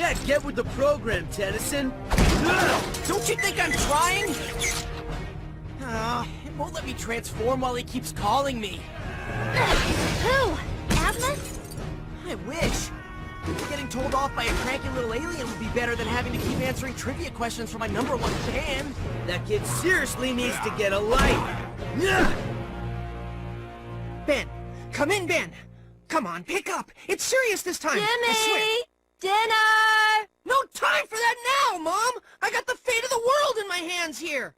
Yeah, get with the program, Tennyson. Don't you think I'm trying? It won't let me transform while he keeps calling me. Who? Atlas? I wish. Getting told off by a cranky little alien would be better than having to keep answering trivia questions for my #1 fan. That kid seriously needs to get a life. Ben! Come in, Ben! Come on, pick up! It's serious this time! I swear! Jimmy! Dinner! No time for that now, Mom! I got the fate of the world in my hands here!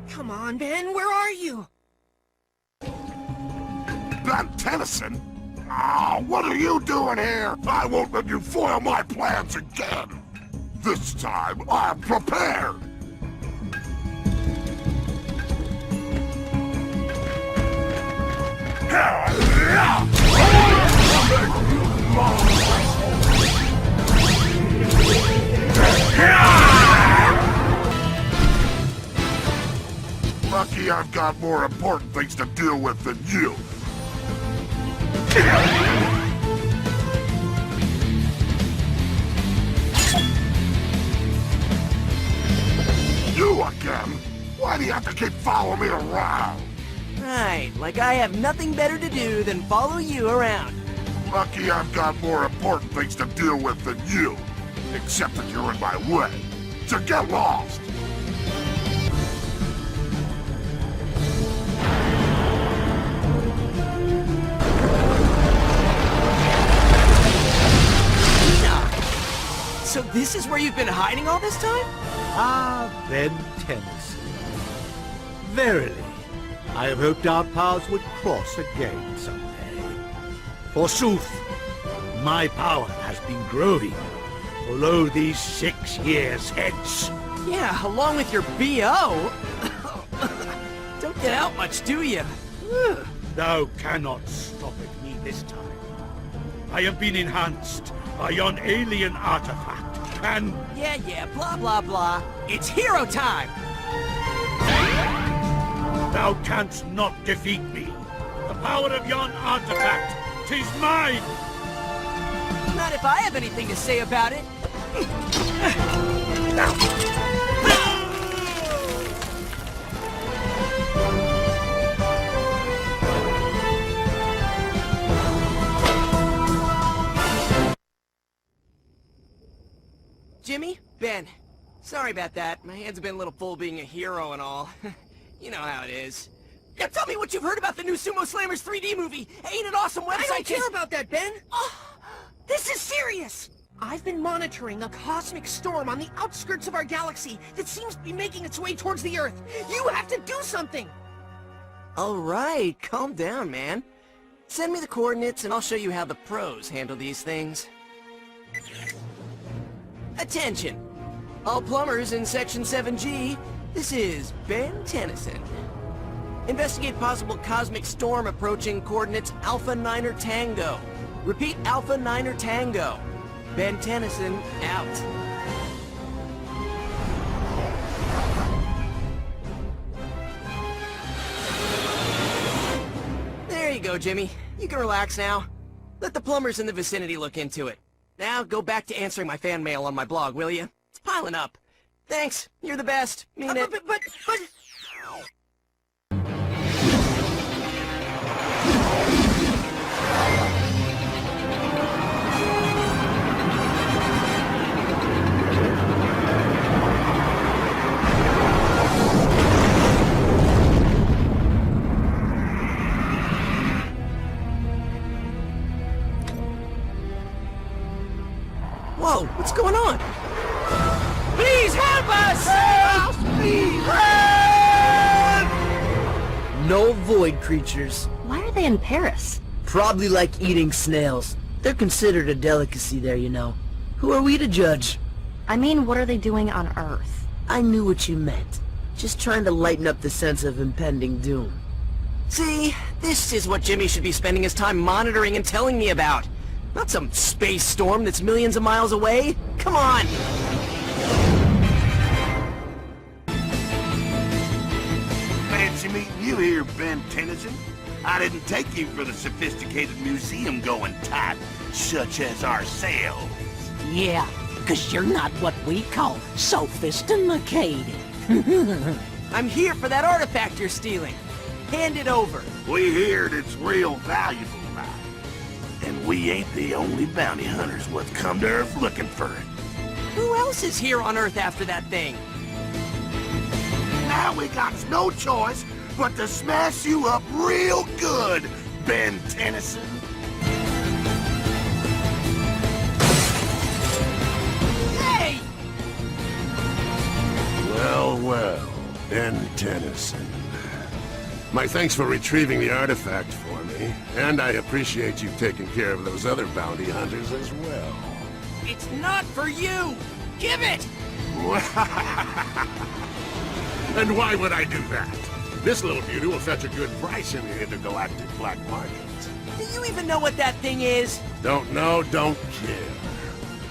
Come on, Ben, where are you? Ben Tennyson? What are you doing here? I won't let you foil my plans again. This time, I'm prepared. Lucky I've got more important things to deal with than you. You again? Why do you have to keep following me around? Right, like I have nothing better to do than follow you around. Lucky I've got more important things to deal with than you. Except that you're in my way. So get lost! So this is where you've been hiding all this time? Ah, Ben Tennyson. Verily, I have hoped our paths would cross again someday. Forsooth, my power has been growing, although these 6 years hence. Yeah, along with your B.O. Don't get out much, do you? Thou cannot stop at me this time. I have been enhanced by yon alien artifact, and... Yeah, blah, blah, blah. It's hero time! Thou canst not defeat me. The power of yon artifact, 'tis mine! Not if I have anything to say about it. Jimmy? Ben. Sorry about that. My hands have been a little full being a hero and all. You know how it is. Now tell me what you've heard about the new Sumo Slammers 3D movie. Ain't it awesome website? I don't care about that, Ben! This is serious! I've been monitoring a cosmic storm on the outskirts of our galaxy that seems to be making its way towards the Earth. You have to do something! Alright, calm down, man. Send me the coordinates and I'll show you how the pros handle these things. Attention! All plumbers in Section 7G, this is Ben Tennyson. Investigate possible cosmic storm approaching coordinates Alpha Niner Tango. Repeat, Alpha Niner Tango. Ben Tennyson, out. There you go, Jimmy. You can relax now. Let the plumbers in the vicinity look into it. Now, go back to answering my fan mail on my blog, will you? It's piling up. Thanks. You're the best. Mean it. But... Whoa, what's going on? Please help us! Help! Please! Help! No void creatures. Why are they in Paris? Probably like eating snails. They're considered a delicacy there, you know. Who are we to judge? I mean, what are they doing on Earth? I knew what you meant. Just trying to lighten up the sense of impending doom. See, this is what Jimmy should be spending his time monitoring and telling me about. Not some space storm that's millions of miles away. Come on! Fancy meeting you here, Ben Tennyson. I didn't take you for the sophisticated museum-going type, such as ourselves. Yeah, 'cause you're not what we call sophisticated. I'm here for that artifact you're stealing. Hand it over. We heard it's real valuable, right? And we ain't the only bounty hunters what's come to Earth looking for it. Who else is here on Earth after that thing? Now we got no choice but to smash you up real good, Ben Tennyson. Hey! Well, well, Ben Tennyson. My thanks for retrieving the artifact for me, and I appreciate you taking care of those other bounty hunters as well. It's not for you! Give it! And why would I do that? This little beauty will fetch a good price in the intergalactic black market. Do you even know what that thing is? Don't know, don't care.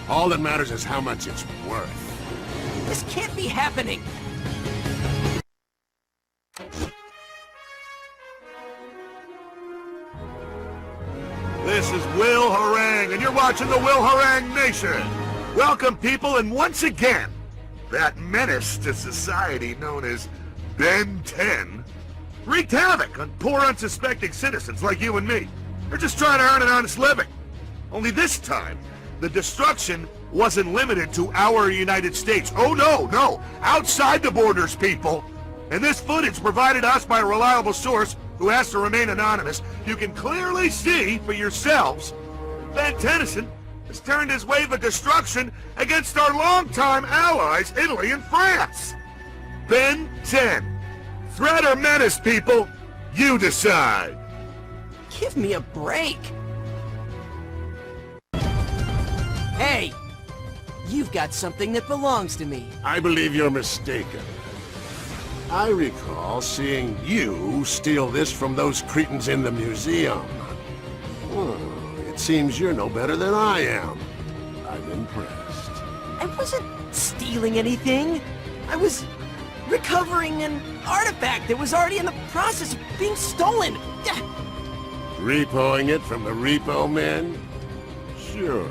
All that matters is how much it's worth. This can't be happening! This is Will Harang, and you're watching the Will Harang Nation. Welcome, people, and once again, that menace to society known as Ben 10 wreaked havoc on poor, unsuspecting citizens like you and me. They're just trying to earn an honest living. Only this time, the destruction wasn't limited to our United States. Oh, no, outside the borders, people. And this footage provided us by a reliable source who has to remain anonymous. You can clearly see for yourselves Ben Tennyson has turned his wave of destruction against our longtime allies, Italy and France. Ben 10. Threat or menace, people? You decide. Give me a break! Hey! You've got something that belongs to me. I believe you're mistaken. I recall seeing you steal this from those cretins in the museum. It seems you're no better than I am. I'm impressed. I wasn't stealing anything. I was recovering an artifact that was already in the process of being stolen. Repoing it from the repo men? Sure.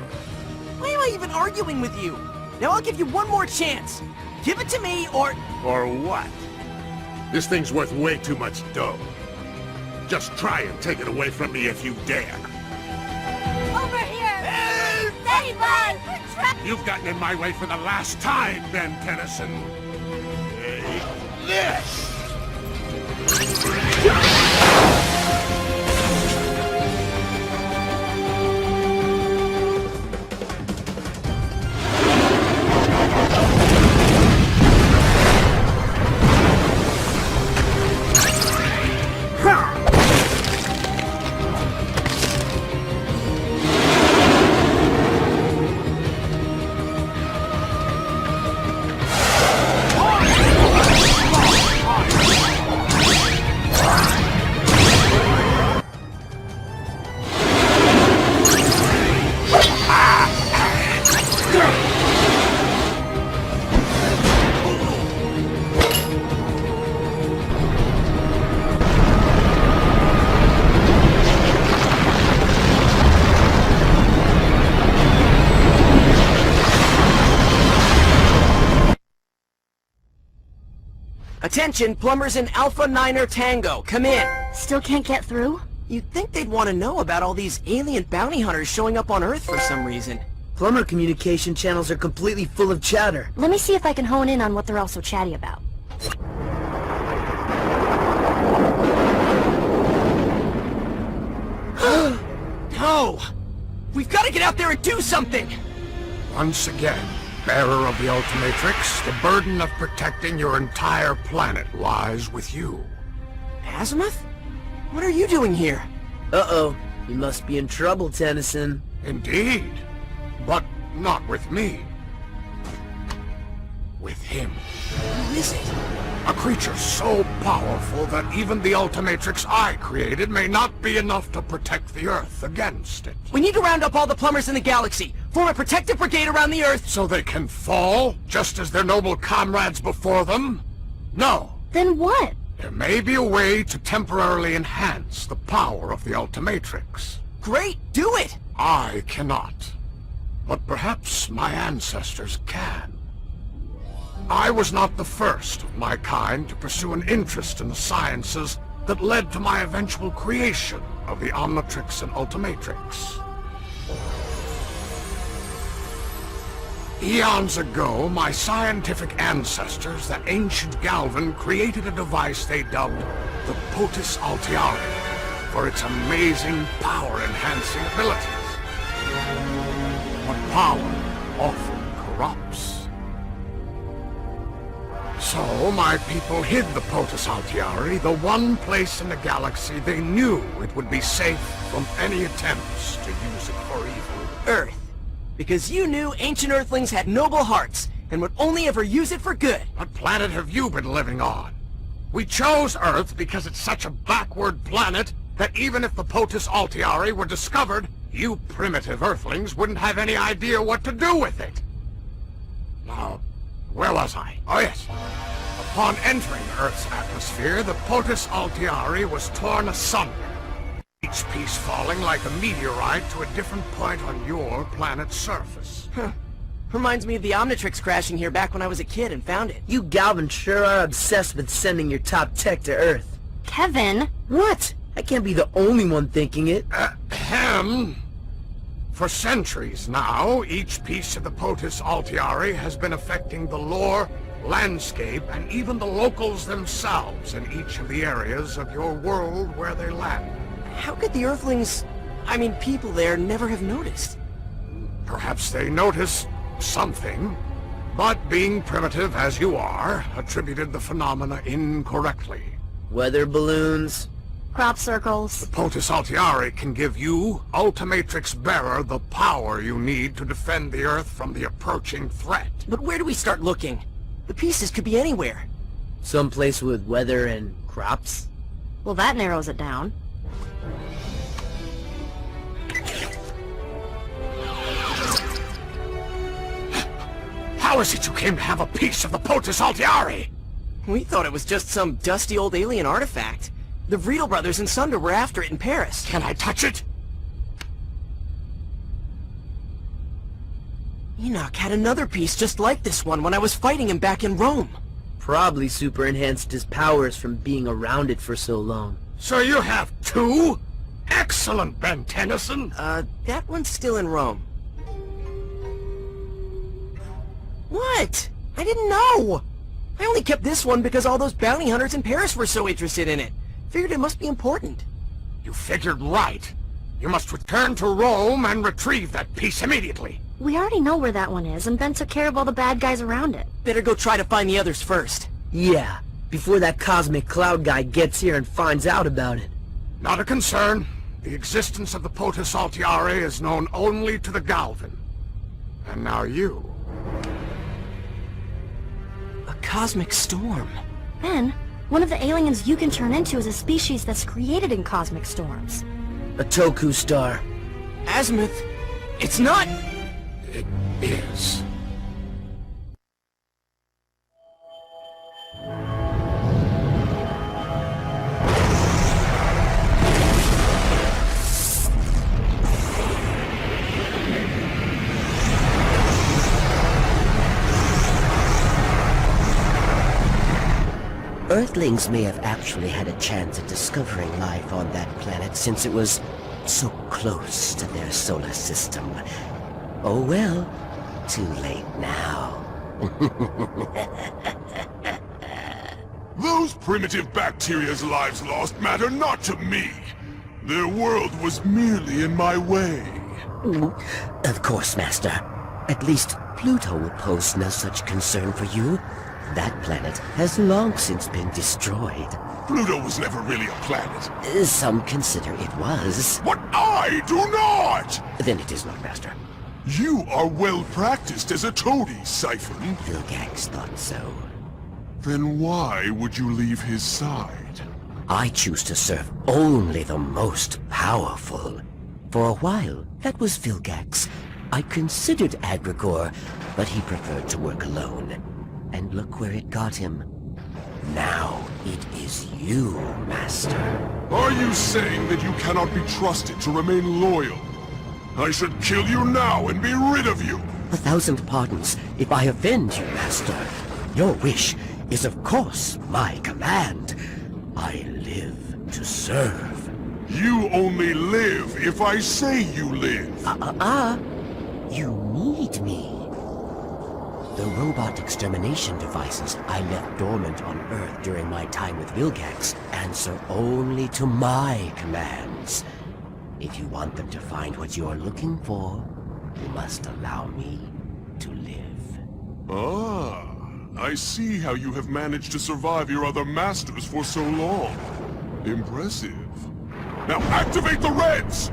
Why am I even arguing with you? Now I'll give you one more chance. Give it to me or... Or what? This thing's worth way too much dough. Just try and take it away from me if you dare. Over here! Save us! You've gotten in my way for the last time, Ben Tennyson. Take this! Attention, plumbers in Alpha Niner Tango, come in. Still can't get through? You'd think they'd want to know about all these alien bounty hunters showing up on Earth for some reason. Plumber communication channels are completely full of chatter. Let me see if I can hone in on what they're all so chatty about. No! We've got to get out there and do something! Once again, bearer of the Ultimatrix, the burden of protecting your entire planet lies with you. Azimuth? What are you doing here? Uh-oh. You must be in trouble, Tennyson. Indeed, but not with me. With him. Who is it? A creature so powerful that even the Ultimatrix I created may not be enough to protect the Earth against it. We need to round up all the plumbers in the galaxy, form a protective brigade around the Earth. So they can fall, just as their noble comrades before them? No. Then what? There may be a way to temporarily enhance the power of the Ultimatrix. Great, do it! I cannot. But perhaps my ancestors can. I was not the first of my kind to pursue an interest in the sciences that led to my eventual creation of the Omnitrix and Ultimatrix. Eons ago, my scientific ancestors, the ancient Galvan, created a device they dubbed the Potus Altiari for its amazing power-enhancing abilities. But power often corrupts. So, my people hid the Potus Altiari, the one place in the galaxy they knew it would be safe from any attempts to use it for evil. Earth. Because you knew ancient Earthlings had noble hearts, and would only ever use it for good. What planet have you been living on? We chose Earth because it's such a backward planet that even if the Potus Altiari were discovered, you primitive Earthlings wouldn't have any idea what to do with it. Now, where was I? Oh yes. Upon entering Earth's atmosphere, the Potus Altiari was torn asunder, each piece falling like a meteorite to a different point on your planet's surface. Huh. Reminds me of the Omnitrix crashing here back when I was a kid and found it. You Galvan sure are obsessed with sending your top tech to Earth. Kevin! What? I can't be the only one thinking it. For centuries now, each piece of the Potus Altiari has been affecting the lore, landscape, and even the locals themselves in each of the areas of your world where they land. How could the Earthlings, people there, never have noticed? Perhaps they noticed something, but being primitive as you are, attributed the phenomena incorrectly. Weather balloons. Crop circles. The Potus Altiari can give you, Ultimatrix Bearer, the power you need to defend the Earth from the approaching threat. But where do we start looking? The pieces could be anywhere. Someplace with weather and crops. Well, that narrows it down. How is it you came to have a piece of the Potus Altiari? We thought it was just some dusty old alien artifact. The Vriedel brothers and Sunder were after it in Paris. Can I touch it? Enoch had another piece just like this one when I was fighting him back in Rome. Probably super enhanced his powers from being around it for so long. So you have two? Excellent, Ben Tennyson. That one's still in Rome. What? I didn't know! I only kept this one because all those bounty hunters in Paris were so interested in it. Figured it must be important. You figured right. You must return to Rome and retrieve that piece immediately. We already know where that one is, and Ben took care of all the bad guys around it. Better go try to find the others first. Yeah, before that cosmic cloud guy gets here and finds out about it. Not a concern. The existence of the Potus Altiari is known only to the Galvan. And now you. A cosmic storm. Ben, one of the aliens you can turn into is a species that's created in cosmic storms. A Toku star. Azimuth, it's not... It is. Earthlings may have actually had a chance at discovering life on that planet since it was so close to their solar system. Oh well, too late now. Those primitive bacteria's lives lost matter not to me. Their world was merely in my way. Of course, Master. At least Pluto would pose no such concern for you. That planet has long since been destroyed. Pluto was never really a planet. Some consider it was. But I do not! Then it is not, Master. You are well practiced as a toady, Siphon. Vilgax thought so. Then why would you leave his side? I choose to serve only the most powerful. For a while, that was Vilgax. I considered Agrigor, but he preferred to work alone. And look where it got him. Now it is you, Master. Are you saying that you cannot be trusted to remain loyal? I should kill you now and be rid of you! 1,000 pardons if I offend you, Master. Your wish is of course my command. I live to serve. You only live if I say you live. You need me. The robot extermination devices I left dormant on Earth during my time with Vilgax answer only to my commands. If you want them to find what you're looking for, you must allow me to live. Ah, I see how you have managed to survive your other masters for so long. Impressive. Now activate the Reds!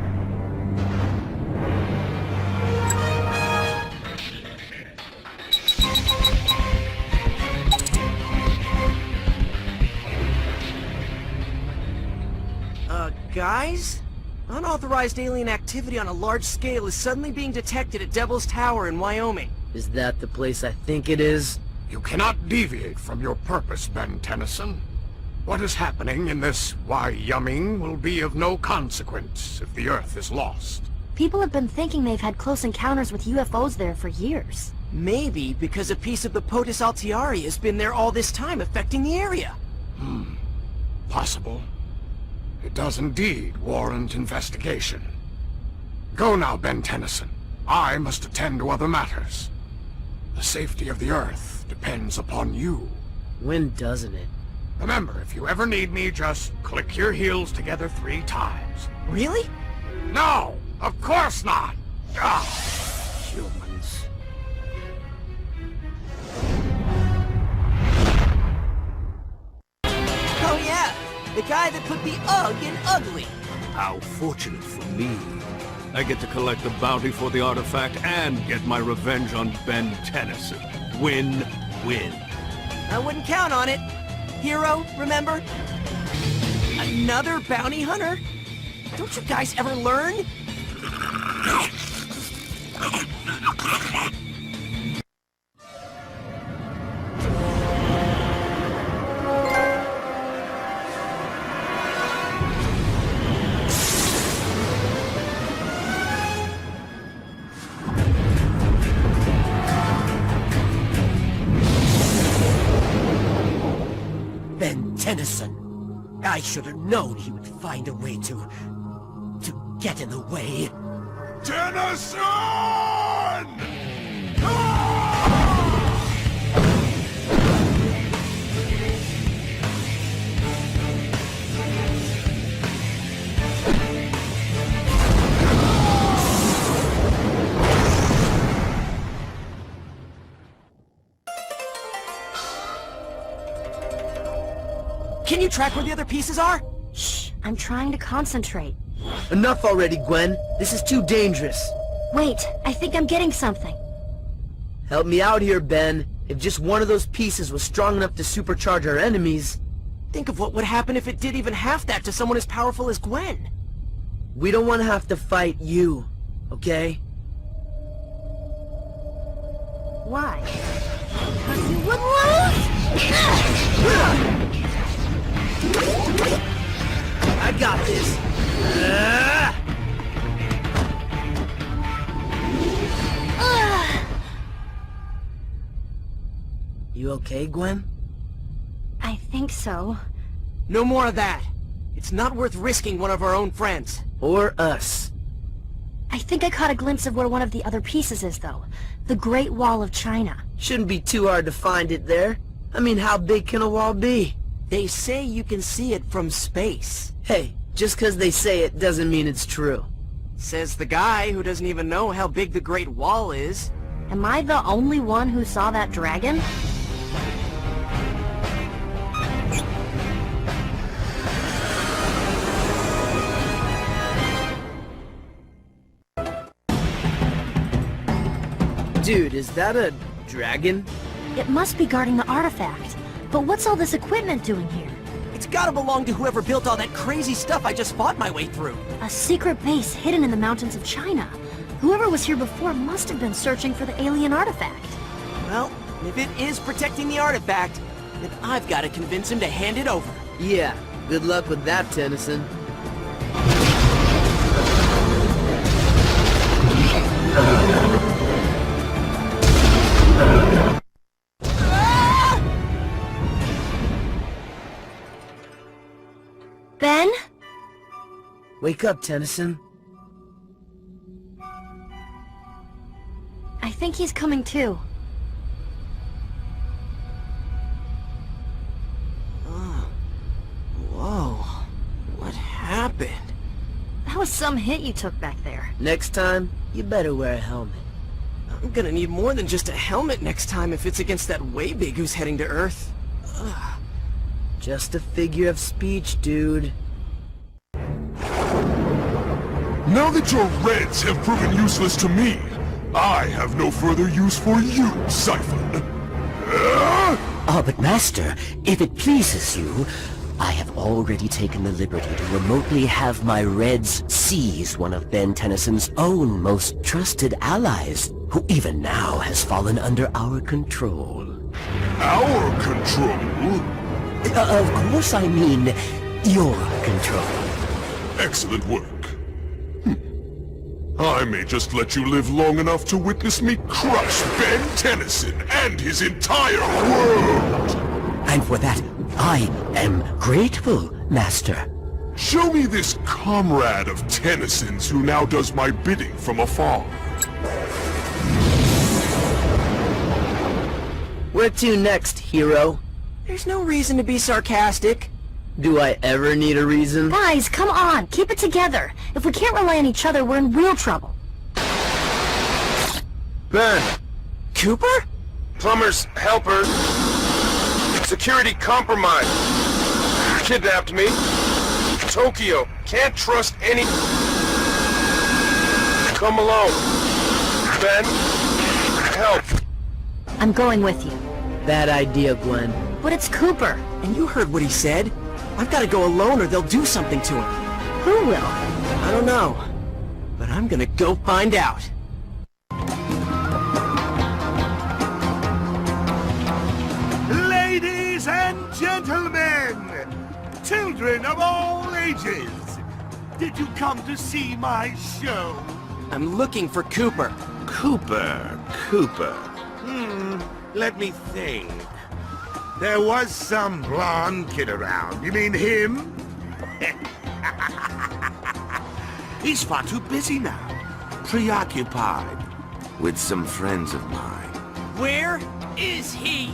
Guys? Unauthorized alien activity on a large scale is suddenly being detected at Devil's Tower in Wyoming. Is that the place I think it is? You cannot deviate from your purpose, Ben Tennyson. What is happening in this Wyoming will be of no consequence if the Earth is lost. People have been thinking they've had close encounters with UFOs there for years. Maybe because a piece of the POTUS Altiari has been there all this time, affecting the area. Possible. It does indeed warrant investigation. Go now, Ben Tennyson. I must attend to other matters. The safety of the Earth depends upon you. When doesn't it? Remember, if you ever need me, just click your heels together 3 times. Really? No! Of course not! Humans. Oh yeah! The guy that put the UGG in ugly! How fortunate for me. I get to collect the bounty for the artifact and get my revenge on Ben Tennyson. Win-win. I wouldn't count on it. Hero, remember? Another bounty hunter? Don't you guys ever learn? Ben Tennyson. I should have known he would find a way to get in the way. Tennyson! Can you track where the other pieces are? Shh, I'm trying to concentrate. Enough already, Gwen. This is too dangerous. Wait, I think I'm getting something. Help me out here, Ben. If just one of those pieces was strong enough to supercharge our enemies... Think of what would happen if it did even half that to someone as powerful as Gwen. We don't want to have to fight you, okay? Why? Because you would lose? I got this. You okay, Gwen? I think so. No more of that. It's not worth risking one of our own friends. Or us. I think I caught a glimpse of where one of the other pieces is, though. The Great Wall of China. Shouldn't be too hard to find it there. I mean, how big can a wall be? They say you can see it from space. Hey, just 'cause they say it doesn't mean it's true. Says the guy who doesn't even know how big the Great Wall is. Am I the only one who saw that dragon? Dude, is that a dragon? It must be guarding the artifact. But what's all this equipment doing here? It's gotta belong to whoever built all that crazy stuff I just fought my way through. A secret base hidden in the mountains of China. Whoever was here before must have been searching for the alien artifact. Well, if it is protecting the artifact, then I've got to convince him to hand it over. Yeah, good luck with that, Tennyson. Ben? Wake up, Tennyson. I think he's coming too. Whoa. What happened? That was some hit you took back there. Next time, you better wear a helmet. I'm gonna need more than just a helmet next time if it's against that Waybig who's heading to Earth. Ugh. Just a figure of speech, dude. Now that your Reds have proven useless to me, I have no further use for you, Siphon. Oh, but Master, if it pleases you, I have already taken the liberty to remotely have my Reds seize one of Ben Tennyson's own most trusted allies, who even now has fallen under our control. Our control? Of course I mean your control. Excellent work. I may just let you live long enough to witness me crush Ben Tennyson and his entire world! And for that, I am grateful, Master. Show me this comrade of Tennyson's who now does my bidding from afar. Where to next, hero? There's no reason to be sarcastic. Do I ever need a reason? Guys, come on, keep it together. If we can't rely on each other, we're in real trouble. Ben! Cooper? Plumber's helper. Security compromised. Kidnapped me. Tokyo. Can't trust any... Come alone. Ben, help. I'm going with you. Bad idea, Gwen. But it's Cooper. And you heard what he said. I've got to go alone or they'll do something to him. Who will? I don't know. But I'm gonna go find out. Ladies and gentlemen, children of all ages, did you come to see my show? I'm looking for Cooper. Cooper. Let me think. There was some blonde kid around. You mean him? He's far too busy now. Preoccupied with some friends of mine. Where is he?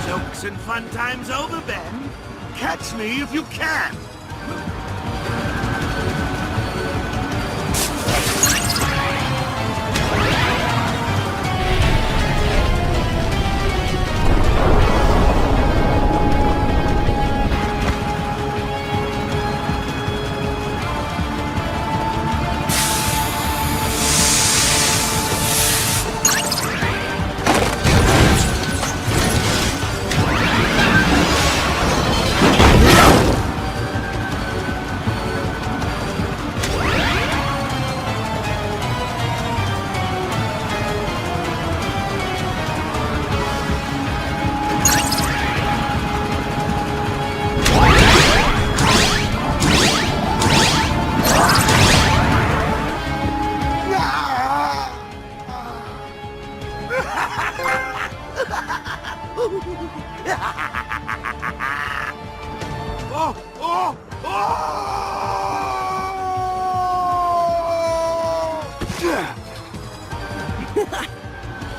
Jokes and fun times over, Ben. Catch me if you can.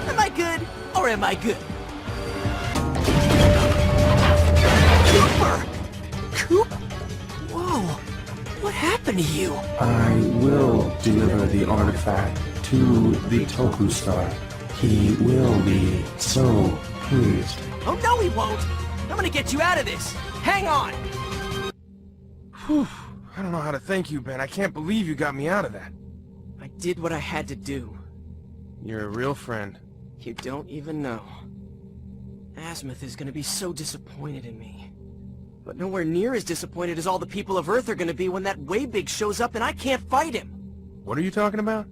Am I good or am I good? Cooper! Coop? Whoa! What happened to you? I will deliver the artifact to the Toku Star. He will be so pleased. Oh no he won't! I'm gonna get you out of this! Hang on! Whew. I don't know how to thank you, Ben. I can't believe you got me out of that. I did what I had to do. You're a real friend. You don't even know. Azimuth is gonna be so disappointed in me. But nowhere near as disappointed as all the people of Earth are gonna be when that Waybig shows up and I can't fight him. What are you talking about?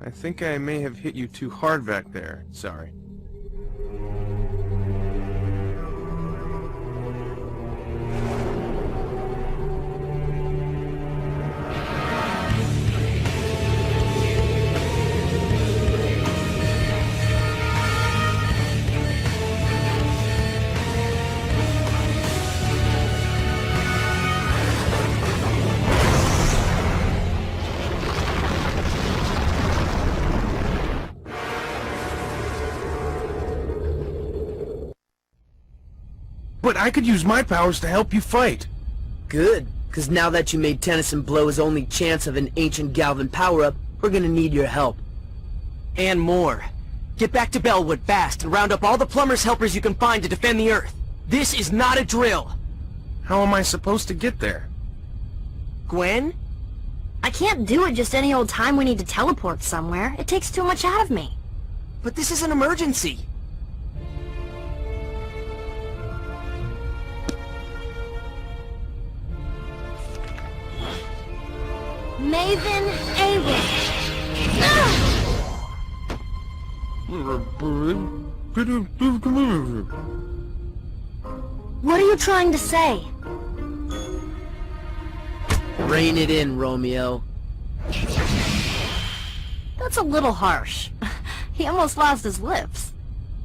I think I may have hit you too hard back there. Sorry. But I could use my powers to help you fight. Good, because now that you made Tennyson blow his only chance of an ancient Galvan power-up, we're gonna need your help. And more. Get back to Bellwood fast and round up all the plumber's helpers you can find to defend the Earth. This is not a drill. How am I supposed to get there? Gwen? I can't do it just any old time we need to teleport somewhere. It takes too much out of me. But this is an emergency. Maven Awen. What are you trying to say? Rein it in, Romeo. That's a little harsh. He almost lost his lips.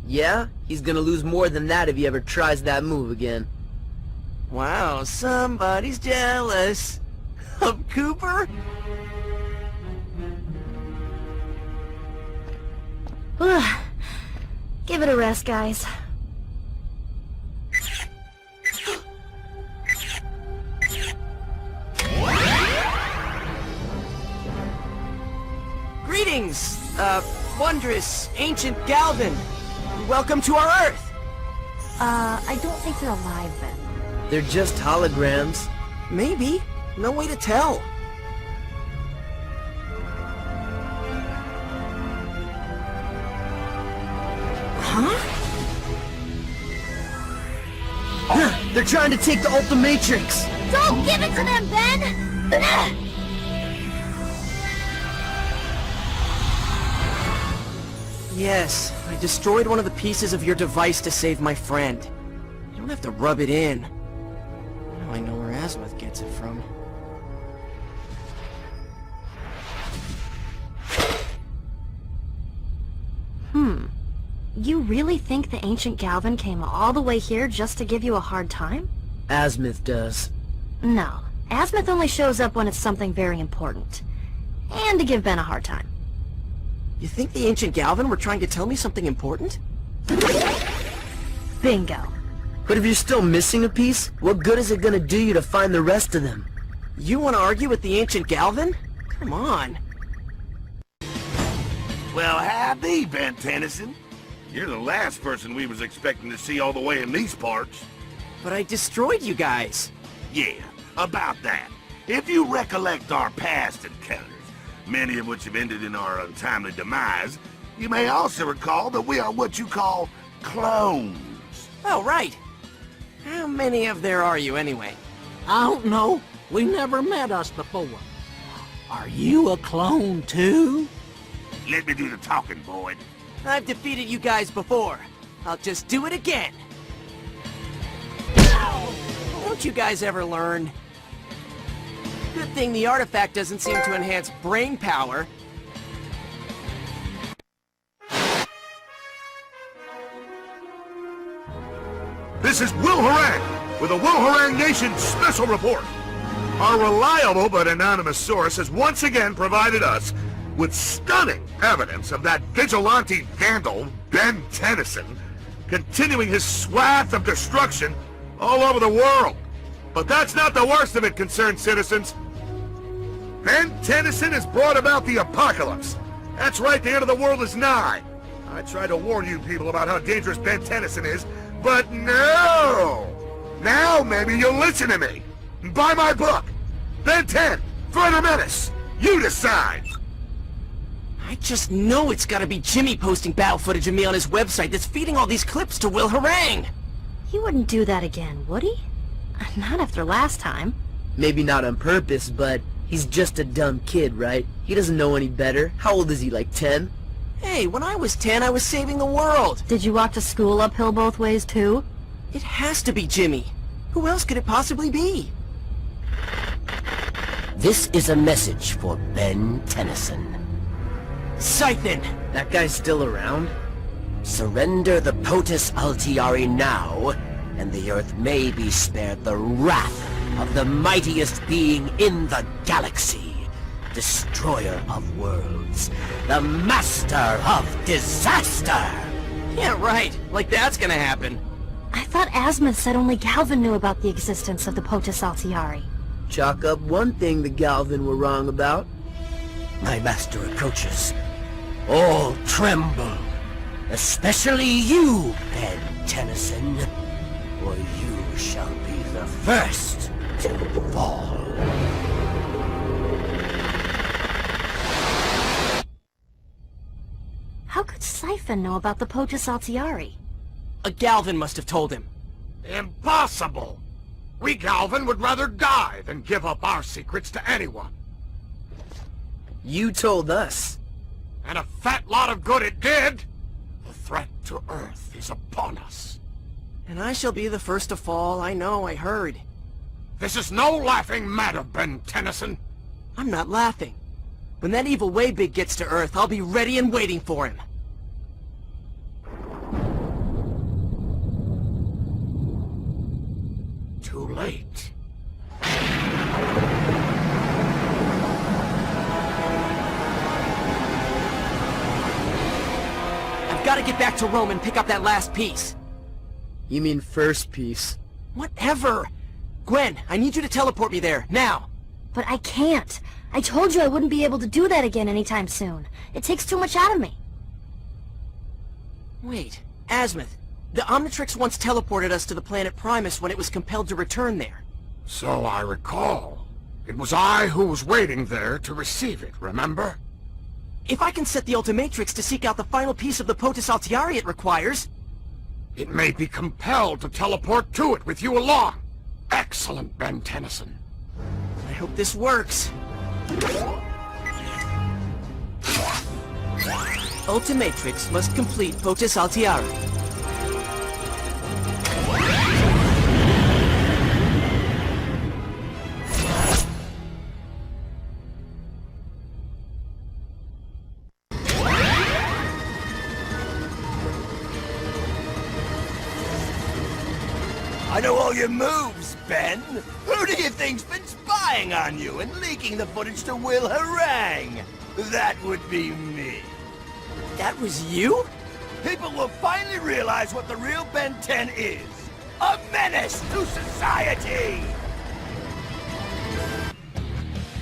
Yeah? He's gonna lose more than that if he ever tries that move again. Wow, somebody's jealous. Of Cooper? Give it a rest, guys. Greetings, wondrous, ancient Galvan. Welcome to our Earth. I don't think they're alive then. They're just holograms. Maybe. No way to tell. Huh? They're trying to take the Ultimatrix! Don't give it to them, Ben! Yes, I destroyed one of the pieces of your device to save my friend. You don't have to rub it in. Now I know where Azimuth gets it from. You really think the ancient Galvan came all the way here just to give you a hard time? Azimuth does. No. Azimuth only shows up when it's something very important. And to give Ben a hard time. You think the ancient Galvan were trying to tell me something important? Bingo. But if you're still missing a piece, what good is it gonna do you to find the rest of them? You want to argue with the ancient Galvan? Come on. Well, howdy, Ben Tennyson. You're the last person we was expecting to see all the way in these parts. But I destroyed you guys. Yeah, about that. If you recollect our past encounters, many of which have ended in our untimely demise, you may also recall that we are what you call clones. Oh, right. How many of there are you, anyway? I don't know. We never met us before. Are you a clone, too? Let me do the talking, Boyd. I've defeated you guys before. I'll just do it again. Don't you guys ever learn? Good thing the artifact doesn't seem to enhance brain power. This is Will Harang with the Will Harang Nation Special Report. Our reliable but anonymous source has once again provided us with stunning evidence of that vigilante vandal, Ben Tennyson, continuing his swath of destruction all over the world. But that's not the worst of it, concerned citizens. Ben Tennyson has brought about the apocalypse. That's right, the end of the world is nigh. I tried to warn you people about how dangerous Ben Tennyson is, but no! Now maybe you'll listen to me. Buy my book, Ben 10, Further Menace. You decide. I just know it's gotta be Jimmy posting battle footage of me on his website that's feeding all these clips to Will Harang! He wouldn't do that again, would he? Not after last time. Maybe not on purpose, but he's just a dumb kid, right? He doesn't know any better. How old is he, like 10? Hey, when I was 10, I was saving the world! Did you walk to school uphill both ways, too? It has to be Jimmy. Who else could it possibly be? This is a message for Ben Tennyson. Scythen! That guy's still around? Surrender the POTUS Altiari now, and the Earth may be spared the wrath of the mightiest being in the galaxy. Destroyer of worlds. The Master of Disaster! Yeah, right. Like that's gonna happen. I thought Asmith said only Galvin knew about the existence of the POTUS Altiari. Chalk up one thing the Galvin were wrong about. My master approaches. All tremble. Especially you, Ben Tennyson. Or you shall be the first to fall. How could Siphon know about the POTUS Altiari? A Galvin must have told him. Impossible! We Galvin would rather die than give up our secrets to anyone. You told us. And a fat lot of good it did! The threat to Earth is upon us. And I shall be the first to fall, I know, I heard. This is no laughing matter, Ben Tennyson. I'm not laughing. When that evil Waybig gets to Earth, I'll be ready and waiting for him. Too late. I've got to get back to Rome and pick up that last piece. You mean first piece? Whatever! Gwen, I need you to teleport me there, now! But I can't. I told you I wouldn't be able to do that again anytime soon. It takes too much out of me. Wait, Asmith, the Omnitrix once teleported us to the planet Primus when it was compelled to return there. So I recall. It was I who was waiting there to receive it, remember? If I can set the Ultimatrix to seek out the final piece of the POTUS Altiari it requires... It may be compelled to teleport to it with you along. Excellent, Ben Tennyson. I hope this works. Ultimatrix must complete POTUS Altiari. I know all your moves, Ben. Who do you think's been spying on you and leaking the footage to Will Harang? That would be me. That was you? People will finally realize what the real Ben 10 is. A menace to society!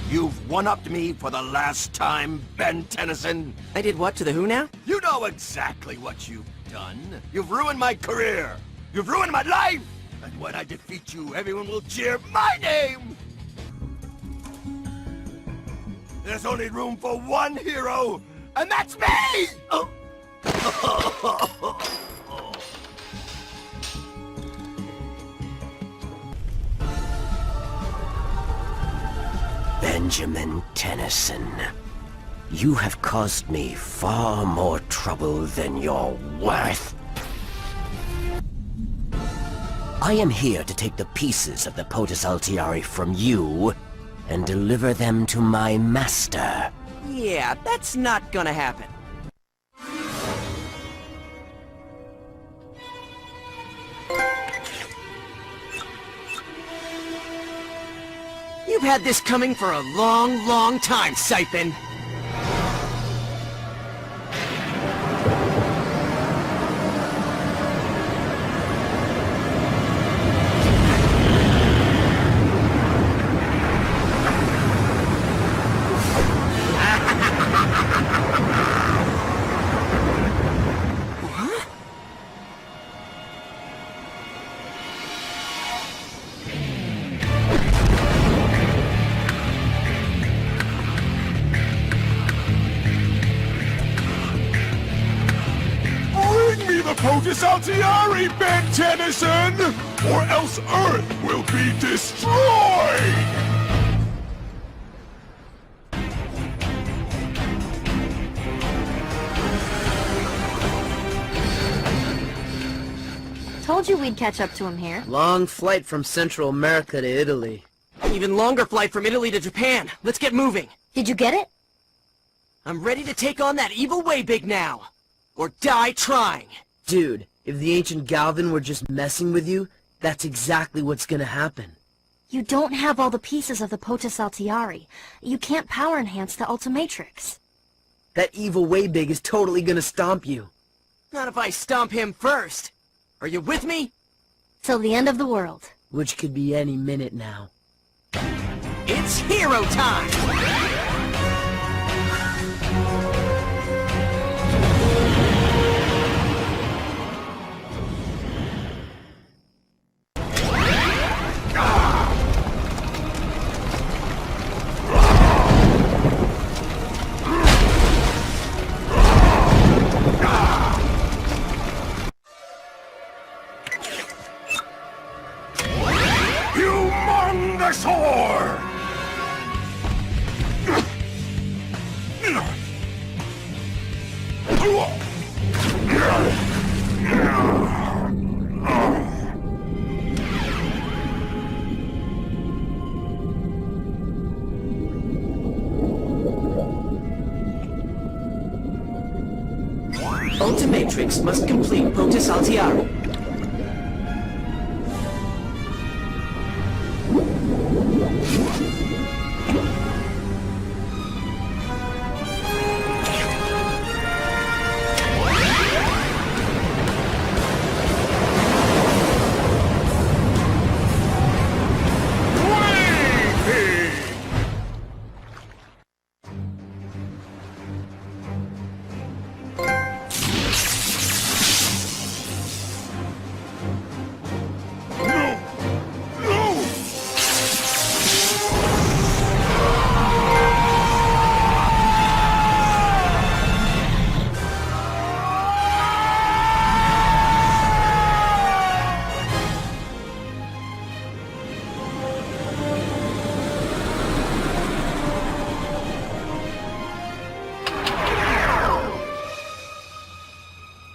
You've one-upped me for the last time, Ben Tennyson. I did what to the who now? You know exactly what you've done. You've ruined my career. You've ruined my life. And when I defeat you, everyone will cheer my name! There's only room for one hero, and that's me! Oh. Benjamin Tennyson, you have caused me far more trouble than you're worth. I am here to take the pieces of the POTUS Altiari from you and deliver them to my master. Yeah, that's not gonna happen. You've had this coming for a long, long time, Siphon. POTUS Altiari, Ben Tennyson! Or else Earth will be destroyed! Told you we'd catch up to him here. Long flight from Central America to Italy. Even longer flight from Italy to Japan. Let's get moving. Did you get it? I'm ready to take on that evil Waybig now. Or die trying. Dude, if the ancient Galvin were just messing with you, that's exactly what's gonna happen. You don't have all the pieces of the POTUS Altiari. You can't power enhance the Ultimatrix. That evil Waybig is totally gonna stomp you. Not if I stomp him first. Are you with me? Till the end of the world. Which could be any minute now. It's hero time! Humongousaur! Ultimatrix must complete POTUS Altiari.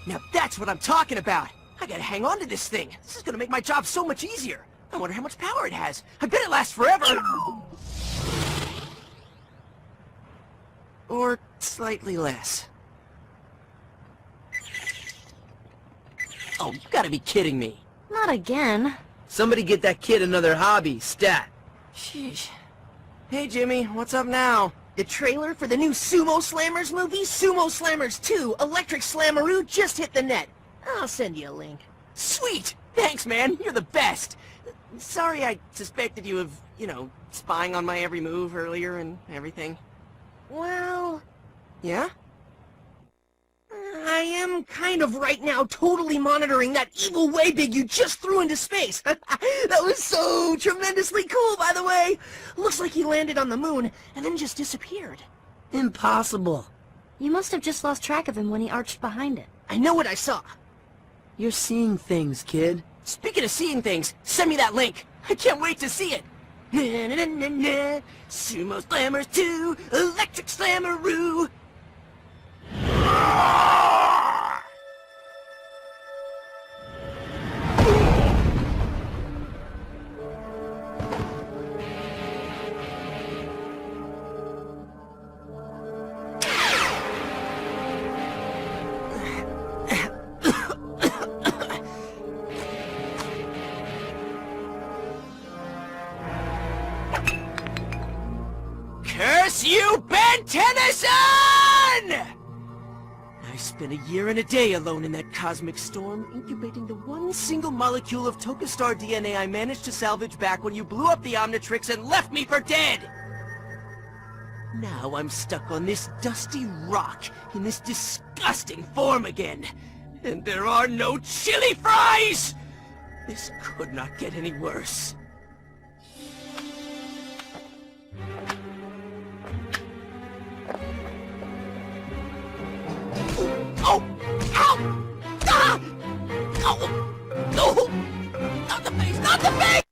Now that's what I'm talking about! I gotta hang on to this thing. This is gonna make my job so much easier. I wonder how much power it has. I bet it lasts forever! Or slightly less. Oh, you gotta be kidding me. Not again. Somebody get that kid another hobby, stat. Sheesh. Hey Jimmy, what's up now? The trailer for the new Sumo Slammers movie, Sumo Slammers 2, Electric Slammaroo, just hit the net. I'll send you a link. Sweet! Thanks, man. You're the best. Sorry I suspected you of, spying on my every move earlier and everything. Well... Yeah? I am kind of right now totally monitoring that evil Waybig you just threw into space. That was so tremendously cool, by the way. Looks like he landed on the moon and then just disappeared. Impossible. You must have just lost track of him when he arched behind it. I know what I saw. You're seeing things, kid. Speaking of seeing things, send me that link. I can't wait to see it. Sumo Slammers 2, Electric Slammaroo. Curse you, Ben Tennyson! I spent a year and a day alone in that cosmic storm, incubating the one single molecule of Tokastar DNA I managed to salvage back when you blew up the Omnitrix and left me for dead! Now I'm stuck on this dusty rock, in this disgusting form again. And there are no chili fries! This could not get any worse. Oh! Ow! Ah! No! Not the face! Not the face!